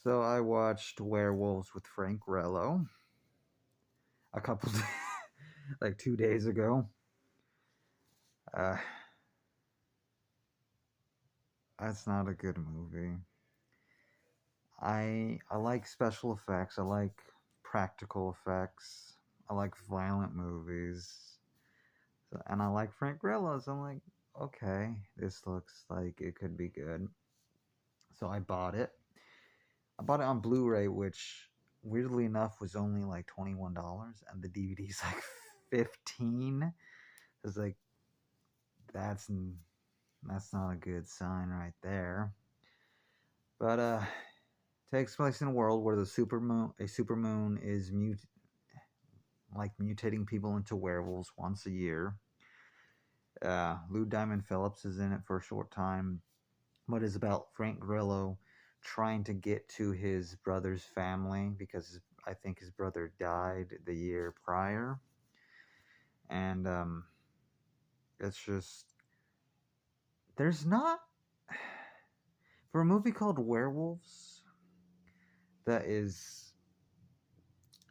So I watched Werewolves with Frank Rello a couple like 2 days ago. Uh, that's not a good movie. I like special effects. I like practical effects. I like violent movies, and I like Frank Grillo. So I'm like, okay, this looks like it could be good. So I bought it. I bought it on Blu-ray, which weirdly enough was only like $21, and the DVD's like 15. It's like that's that's not a good sign right there. But takes place in a world where a supermoon is mutating people into werewolves once a year. Lou Diamond Phillips is in it for a short time, but is about Frank Grillo trying to get to his brother's family because I think his brother died the year prior, and it's just there's not for a movie called Werewolves that is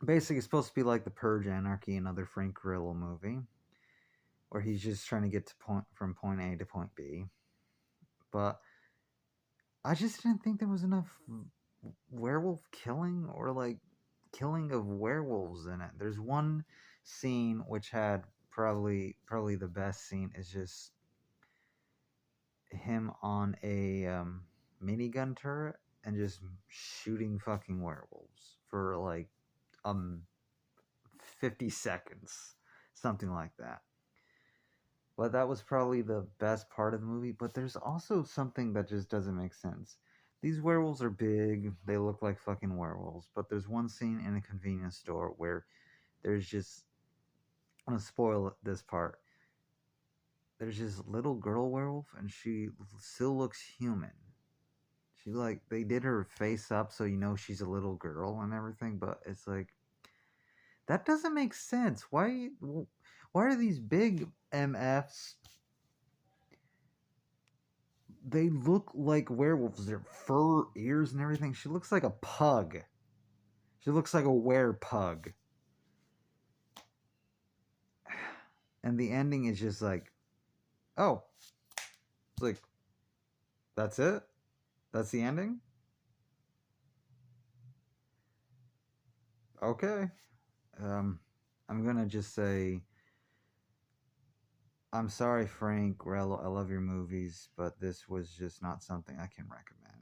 basically supposed to be like the Purge Anarchy, another Frank Grillo movie, where he's just trying to get to from point A to point B. But I just didn't think there was enough werewolf killing or like killing of werewolves in it. There's one scene which had probably the best scene is just him on a minigun turret and just shooting fucking werewolves for like um 50 seconds, something like that. But that was probably the best part of the movie. But there's also something that just doesn't make sense. These werewolves are big, they look like fucking werewolves. But there's one scene in a convenience store where there's just. I'm gonna spoil this part. There's this little girl werewolf, and she still looks human. She like they did her face up so you know she's a little girl and everything, but it's like that doesn't make sense. Why are these big MFs? They look like werewolves. Their fur, ears, and everything. She looks like a pug. She looks like a werepug. And the ending is just like, oh, it's like that's it. That's the ending. Okay. Um, I'm gonna just say, I'm sorry, Frank Rello. I love your movies, but this was just not something I can recommend.